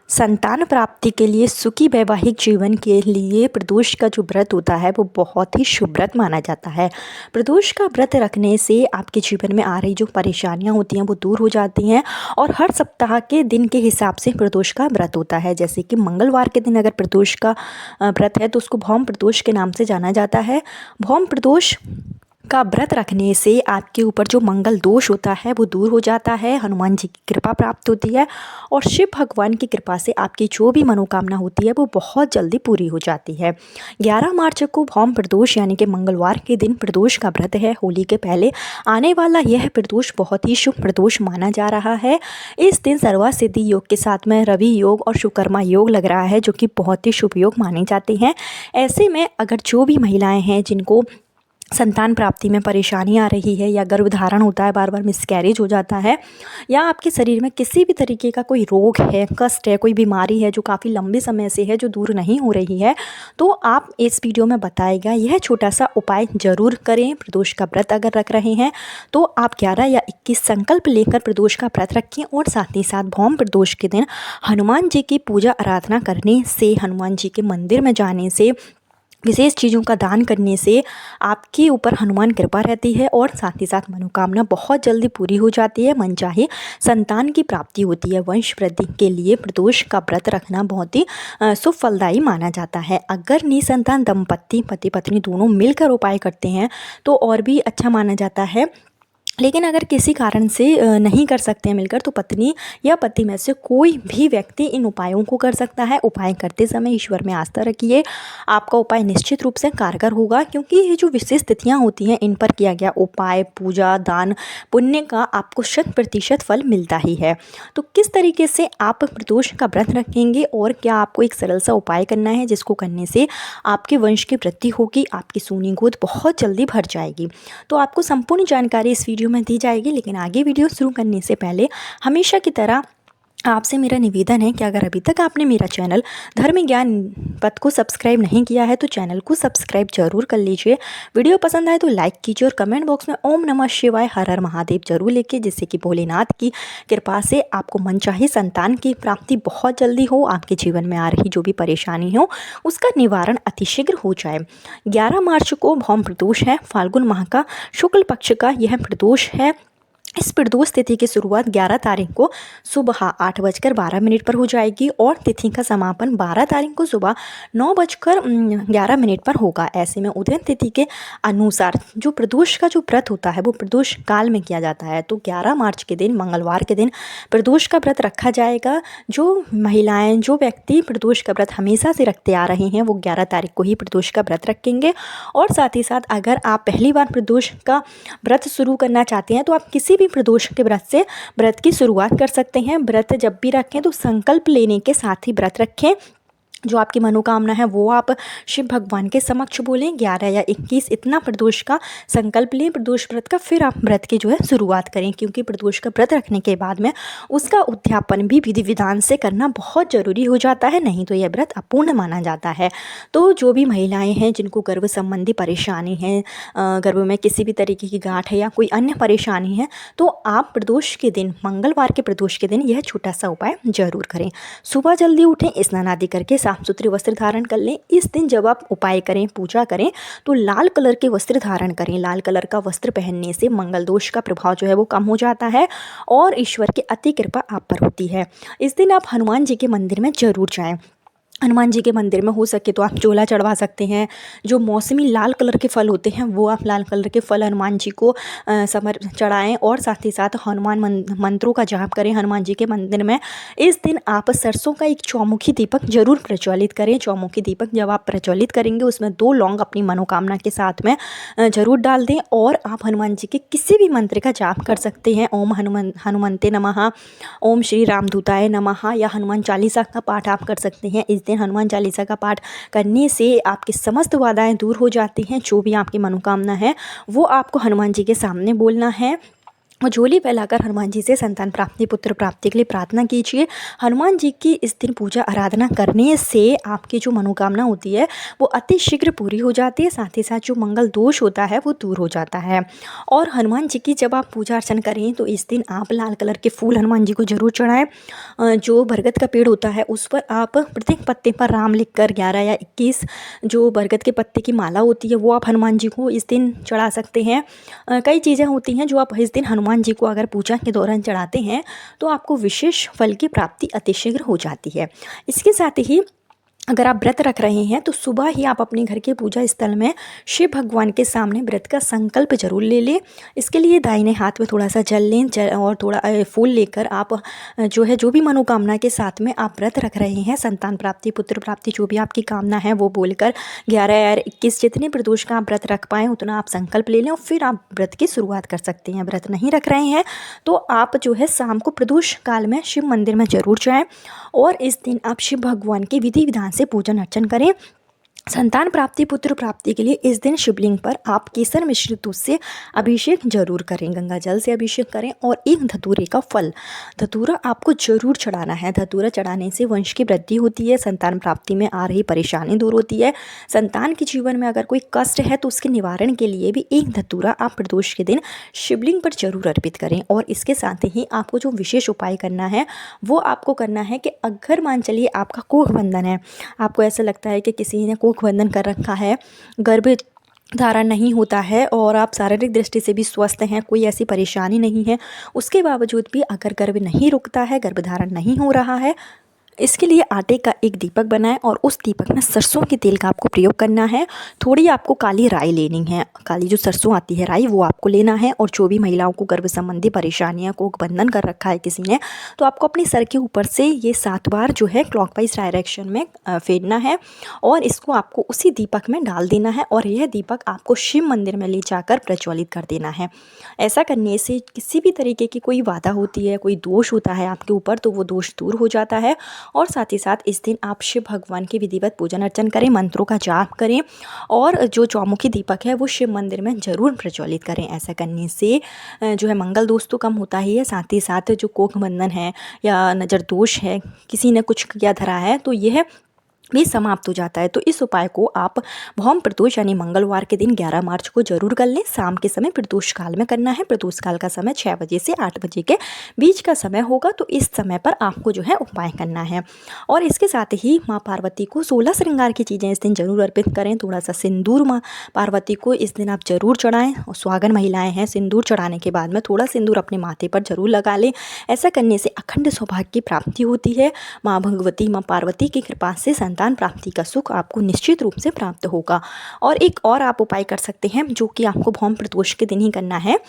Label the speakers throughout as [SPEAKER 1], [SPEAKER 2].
[SPEAKER 1] संतान प्राप्ति के लिए सुखी वैवाहिक जीवन के लिए प्रदोष का जो व्रत होता है वो बहुत ही शुभ व्रत माना जाता है। प्रदोष का व्रत रखने से आपके जीवन में आ रही जो परेशानियां होती हैं वो दूर हो जाती हैं और हर सप्ताह के दिन के हिसाब से प्रदोष का व्रत होता है। जैसे कि मंगलवार के दिन अगर प्रदोष का व्रत है तो उसको भौम प्रदोष के नाम से जाना जाता है। भौम प्रदोष का व्रत रखने से आपके ऊपर जो मंगल दोष होता है वो दूर हो जाता है, हनुमान जी की कृपा प्राप्त होती है और शिव भगवान की कृपा से आपकी जो भी मनोकामना होती है वो बहुत जल्दी पूरी हो जाती है। 11 मार्च को भौम प्रदोष यानी कि मंगलवार के दिन प्रदोष का व्रत है। होली के पहले आने वाला यह प्रदोष बहुत ही शुभ प्रदोष माना जा रहा है। इस दिन सर्वा सिद्धि योग के साथ में रवि योग और शुकर्मा योग लग रहा है जो कि बहुत ही शुभ योग माने जाते हैं। ऐसे में अगर जो भी महिलाएँ हैं जिनको संतान प्राप्ति में परेशानी आ रही है या गर्भधारण होता है, बार बार मिसकैरेज हो जाता है या आपके शरीर में किसी भी तरीके का कोई रोग है, कष्ट है, कोई बीमारी है जो काफ़ी लंबे समय से है जो दूर नहीं हो रही है, तो आप इस वीडियो में बताएगा यह छोटा सा उपाय ज़रूर करें। प्रदोष का व्रत अगर रख रहे हैं तो आप 11 या 21 संकल्प लेकर प्रदोष का व्रत रखें और साथ ही साथ भौम प्रदोष के दिन हनुमान जी की पूजा आराधना करने से, हनुमान जी के मंदिर में जाने से, विशेष चीज़ों का दान करने से आपके ऊपर हनुमान कृपा रहती है और साथ ही साथ मनोकामना बहुत जल्दी पूरी हो जाती है, मनचाहे संतान की प्राप्ति होती है। वंश वृद्धि के लिए प्रदोष का व्रत रखना बहुत ही शुभ फलदायी माना जाता है। अगर निसंतान दंपत्ति पति पत्नी दोनों मिलकर उपाय करते हैं तो और भी अच्छा माना जाता है। लेकिन अगर किसी कारण से नहीं कर सकते हैं मिलकर तो पत्नी या पति में से कोई भी व्यक्ति इन उपायों को कर सकता है। उपाय करते समय ईश्वर में आस्था रखिए, आपका उपाय निश्चित रूप से कारगर होगा क्योंकि ये जो विशेष तिथियां होती हैं इन पर किया गया उपाय, पूजा, दान, पुण्य का आपको 100% फल मिलता ही है। तो किस तरीके से आप प्रदोष का व्रत रखेंगे और क्या आपको एक सरल सा उपाय करना है जिसको करने से आपके वंश की वृद्धि होगी, आपकी सोनी गोद बहुत जल्दी भर जाएगी। तो आपको संपूर्ण जानकारी इस वीडियो में दी जाएगी। लेकिन आगे वीडियो शुरू करने से पहले हमेशा की तरह आपसे मेरा निवेदन है कि अगर अभी तक आपने मेरा चैनल धर्म ज्ञान पथ को सब्सक्राइब नहीं किया है तो चैनल को सब्सक्राइब जरूर कर लीजिए। वीडियो पसंद आए तो लाइक कीजिए और कमेंट बॉक्स में ओम नमः शिवाय हर हर महादेव जरूर लिखिए, जिससे कि भोलेनाथ की कृपा से आपको मनचाही संतान की प्राप्ति बहुत जल्दी हो, आपके जीवन में आ रही जो भी परेशानी हो उसका निवारण अतिशीघ्र हो जाए। 11 मार्च को भौम प्रदोष है, फाल्गुन माह का शुक्ल पक्ष का यह प्रदोष है। इस प्रदोष तिथि की शुरुआत 11 तारीख को सुबह 8:12 पर हो जाएगी और तिथि का समापन 12 तारीख को सुबह 9:11 पर होगा। ऐसे में उदय तिथि के अनुसार जो प्रदोष का जो व्रत होता है वो प्रदोष काल में किया जाता है। तो 11 मार्च के दिन मंगलवार के दिन प्रदोष का व्रत रखा जाएगा। जो महिलाएं, जो व्यक्ति प्रदोष का व्रत हमेशा से रखते आ रहे हैं वो 11 तारीख को ही प्रदोष का व्रत रखेंगे। और साथ ही साथ अगर आप पहली बार प्रदोष का व्रत शुरू करना चाहते हैं तो आप किसी भी प्रदोष के व्रत से व्रत की शुरुआत कर सकते हैं। व्रत जब भी रखें तो संकल्प लेने के साथ ही व्रत रखें। जो आपकी मनोकामना है वो आप शिव भगवान के समक्ष बोलें। 11 या 21 इतना प्रदोष का संकल्प लें प्रदोष व्रत का, फिर आप व्रत की जो है शुरुआत करें क्योंकि प्रदोष का व्रत रखने के बाद में उसका उद्यापन भी विधि विधान से करना बहुत ज़रूरी हो जाता है, नहीं तो यह व्रत अपूर्ण माना जाता है। तो जो भी महिलाएं हैं जिनको गर्भ संबंधी परेशानी है, गर्भ में किसी भी तरीके की गांठ है या कोई अन्य परेशानी है, तो आप प्रदोष के दिन, मंगलवार के प्रदोष के दिन यह छोटा सा उपाय जरूर करें। सुबह जल्दी उठें, स्नान आदि करके साफ सुथरे वस्त्र धारण कर लें। इस दिन जब आप उपाय करें, पूजा करें तो लाल कलर के वस्त्र धारण करें। लाल कलर का वस्त्र पहनने से मंगल दोष का प्रभाव जो है वो कम हो जाता है और ईश्वर की अति कृपा आप पर होती है। इस दिन आप हनुमान जी के मंदिर में जरूर जाएं। हनुमान जी के मंदिर में हो सके तो आप चोला चढ़वा सकते हैं। जो मौसमी लाल कलर के फल होते हैं वो आप लाल कलर के फल हनुमान जी को चढ़ाएं और साथ ही साथ हनुमान मंत्रों का जाप करें हनुमान जी के मंदिर में। इस दिन आप सरसों का एक चौमुखी दीपक जरूर प्रज्वलित करें। चौमुखी दीपक जब आप प्रज्वलित करेंगे उसमें 2 लौंग अपनी मनोकामना के साथ में जरूर डाल दें और आप हनुमान जी के किसी भी मंत्र का जाप कर सकते हैं। ओम हनुमंते नमः, ओम श्री रामदूताय नमः या हनुमान चालीसा का पाठ आप कर सकते हैं। इस दिन हनुमान चालीसा का पाठ करने से आपकी समस्त बाधाएं दूर हो जाती हैं। जो भी आपकी मनोकामना है वो आपको हनुमान जी के सामने बोलना है और झोली फैलाकर हनुमान जी से संतान प्राप्ति पुत्र प्राप्ति के लिए प्रार्थना कीजिए। हनुमान जी की इस दिन पूजा आराधना करने से आपकी जो मनोकामना होती है वो अति शीघ्र पूरी हो जाती है, साथ ही साथ जो मंगल दोष होता है वो दूर हो जाता है। और हनुमान जी की जब आप पूजा अर्चना करें तो इस दिन आप लाल कलर के फूल हनुमान जी को जरूर चढ़ाएं। जो बरगद का पेड़ होता है उस पर आप प्रत्येक पत्ते पर राम लिख कर 11 या 21 जो बरगद के पत्ते की माला होती है वो आप हनुमान जी को इस दिन चढ़ा सकते हैं। कई चीज़ें होती हैं जो आप इस दिन हनुमान जी को अगर पूजा के दौरान चढ़ाते हैं तो आपको विशेष फल की प्राप्ति अतिशीघ्र हो जाती है। इसके साथ ही अगर आप व्रत रख रहे हैं तो सुबह ही आप अपने घर के पूजा स्थल में शिव भगवान के सामने व्रत का संकल्प जरूर ले लें। इसके लिए दाहिने हाथ में थोड़ा सा जल लें और थोड़ा फूल लेकर आप जो भी मनोकामना के साथ में आप व्रत रख रहे हैं, संतान प्राप्ति पुत्र प्राप्ति जो भी आपकी कामना है वो बोलकर 11 या 21 जितने प्रदोष का आप व्रत रख पाएँ उतना आप संकल्प ले लें और फिर आप व्रत की शुरुआत कर सकते हैं। व्रत नहीं रख रहे हैं तो आप जो है शाम को प्रदोष काल में शिव मंदिर में जरूर जाएँ और इस दिन आप शिव भगवान के विधि विधान से पूजन अर्चन करें। संतान प्राप्ति पुत्र प्राप्ति के लिए इस दिन शिवलिंग पर आप केसर मिश्रित दूध से अभिषेक जरूर करें, गंगा जल से अभिषेक करें और एक धतूरे का फल धतूरा आपको जरूर चढ़ाना है। धतूरा चढ़ाने से वंश की वृद्धि होती है, संतान प्राप्ति में आ रही परेशानी दूर होती है। संतान के जीवन में अगर कोई कष्ट है तो उसके निवारण के लिए भी एक धतूरा आप प्रदोष के दिन शिवलिंग पर जरूर अर्पित करें। और इसके साथ ही आपको जो विशेष उपाय करना है वो आपको करना है कि अगर मान चलिए आपका कोख बंधन है, आपको ऐसा लगता है कि किसी ने कोख बंधन कर रखा है, गर्भ धारण नहीं होता है और आप शारीरिक दृष्टि से भी स्वस्थ हैं, कोई ऐसी परेशानी नहीं है, उसके बावजूद भी अगर गर्भ नहीं रुकता है, गर्भधारण नहीं हो रहा है, इसके लिए आटे का एक दीपक बनाएं और उस दीपक में सरसों के तेल का आपको प्रयोग करना है। थोड़ी आपको काली राई लेनी है, काली जो सरसों आती है राई वो आपको लेना है। और जो भी महिलाओं को गर्भ संबंधी परेशानियां को बंधन कर रखा है किसी ने, तो आपको अपने सर के ऊपर से ये 7 बार जो है क्लॉकवाइज डायरेक्शन में फेरना है और इसको आपको उसी दीपक में डाल देना है और यह दीपक आपको शिव मंदिर में ले जाकर प्रज्वलित कर देना है। ऐसा करने से किसी भी तरीके की कोई बाधा होती है, कोई दोष होता है आपके ऊपर, तो वो दोष दूर हो जाता है। और साथ ही साथ इस दिन आप शिव भगवान की विधिवत पूजन अर्चन करें, मंत्रों का जाप करें और जो चौमुखी दीपक है वो शिव मंदिर में जरूर प्रज्वलित करें। ऐसा करने से जो है मंगल दोष तो कम होता ही है, साथ ही साथ जो कोख बंधन है या नज़र दोष है, किसी ने कुछ किया धरा है तो यह भी समाप्त हो जाता है। तो इस उपाय को आप भौम प्रदोष यानी मंगलवार के दिन 11 मार्च को जरूर कर लें। शाम के समय प्रदोष काल में करना है। प्रदोष काल का समय 6 बजे से 8 बजे के बीच का समय होगा, तो इस समय पर आपको जो है उपाय करना है। और इसके साथ ही माँ पार्वती को 16 श्रृंगार की चीज़ें इस दिन जरूर अर्पित करें। थोड़ा सा सिंदूर माँ पार्वती को इस दिन आप जरूर चढ़ाएँ। और सुहागन महिलाएँ हैं, सिंदूर चढ़ाने के बाद में थोड़ा सिंदूर अपने माथे पर जरूर लगा लें। ऐसा करने से अखंड सौभाग्य की प्राप्ति होती है। माँ भगवती माँ पार्वती की कृपा से संतान प्राप्ति का सुख आपको निश्चित रूप से प्राप्त होगा। और एक और आप उपाय कर सकते हैं जो कि आपको भौम प्रदोष के दिन ही करना है।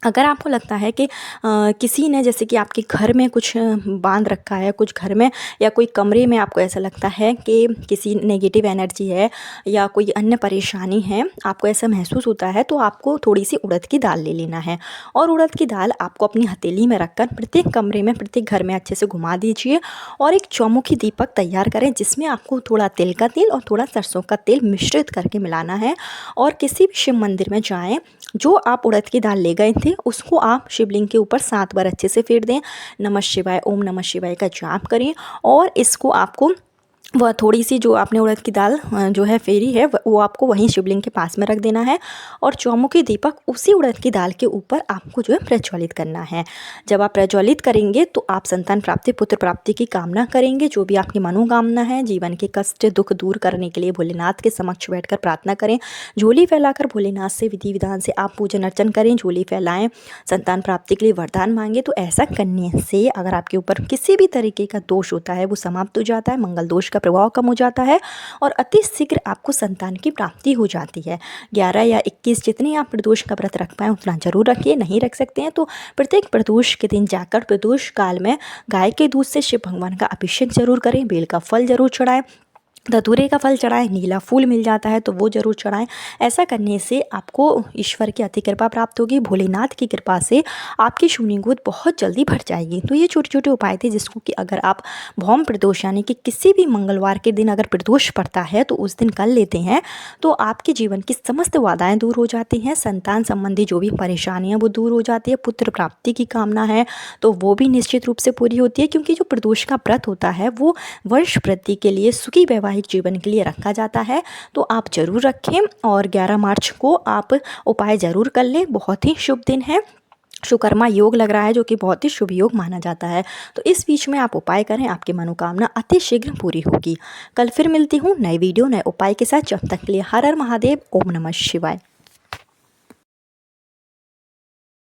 [SPEAKER 1] अगर आपको लगता है कि किसी ने जैसे कि आपके घर में कुछ बांध रखा है, कुछ घर में या कोई कमरे में आपको ऐसा लगता है कि किसी नेगेटिव एनर्जी है या कोई अन्य परेशानी है, आपको ऐसा महसूस होता है, तो आपको थोड़ी सी उड़द की दाल ले लेना है और उड़द की दाल आपको अपनी हथेली में रखकर प्रत्येक कमरे में प्रत्येक घर में अच्छे से घुमा दीजिए और एक चौमुखी दीपक तैयार करें जिसमें आपको थोड़ा तिल का तेल और थोड़ा सरसों का तेल मिश्रित करके मिलाना है। और किसी भी शिव मंदिर में जाएँ, जो आप उड़द की दाल ले गए थे उसको आप शिवलिंग के ऊपर 7 बार अच्छे से फेर दें। नमः शिवाय, ओम नमः शिवाय का जाप करें और इसको आपको वह थोड़ी सी जो आपने उड़द की दाल जो है फेरी है वो आपको वहीं शिवलिंग के पास में रख देना है और चौमुखी दीपक उसी उड़द की दाल के ऊपर आपको जो है प्रज्वलित करना है। जब आप प्रज्वलित करेंगे तो आप संतान प्राप्ति पुत्र प्राप्ति की कामना करेंगे। जो भी आपकी मनोकामना है, जीवन के कष्ट दुख दूर करने के लिए भोलेनाथ के समक्ष बैठकर प्रार्थना करें। झोली फैलाकर भोलेनाथ से विधि विधान से आप पूजन अर्चन करें, झोली फैलाएं, संतान प्राप्ति के लिए वरदान मांगे। तो ऐसा करने से अगर आपके ऊपर किसी भी तरीके का दोष होता है वो समाप्त हो जाता है, मंगल दोष का प्रभाव कम हो जाता है और अति शीघ्र आपको संतान की प्राप्ति हो जाती है। 11 या 21 जितने आप प्रदोष का व्रत रख पाएँ उतना जरूर रखिए। नहीं रख सकते हैं तो प्रत्येक प्रदोष के दिन जाकर प्रदोष काल में गाय के दूध से शिव भगवान का अभिषेक जरूर करें, बेल का फल जरूर चढ़ाएं धतूरे का फल चढ़ाएं, नीला फूल मिल जाता है तो वो ज़रूर चढ़ाएं। ऐसा करने से आपको ईश्वर की अति कृपा प्राप्त होगी। भोलेनाथ की कृपा से आपकी शून्य गोद बहुत जल्दी भर जाएगी। तो ये छोटे छोटे उपाय थे जिसको कि अगर आप भौम प्रदोष यानी कि किसी भी मंगलवार के दिन अगर प्रदोष पड़ता है तो उस दिन कर लेते हैं तो आपके जीवन की समस्त बाधाएं दूर हो जाती हैं। संतान संबंधी जो भी परेशानियाँ वो दूर हो जाती है। पुत्र प्राप्ति की कामना है तो वो भी निश्चित रूप से पूरी होती है, क्योंकि जो प्रदोष का व्रत होता है वो वर्ष वृद्धि के लिए, सुखी वैवाहिक जीवन के लिए रखा जाता है। तो आप ज़रूर रखें और 11 मार्च को आप उपाय ज़रूर कर लें। बहुत ही शुभ दिन है, शुकर्मा योग लग रहा है जो कि बहुत ही शुभ योग माना जाता है। तो इस बीच में आप उपाय करें, आपकी मनोकामना अति शीघ्र पूरी होगी। कल फिर मिलती हूँ नए वीडियो नए उपाय के साथ। जब तक के लिए हर हर महादेव, ओम नमः शिवाय।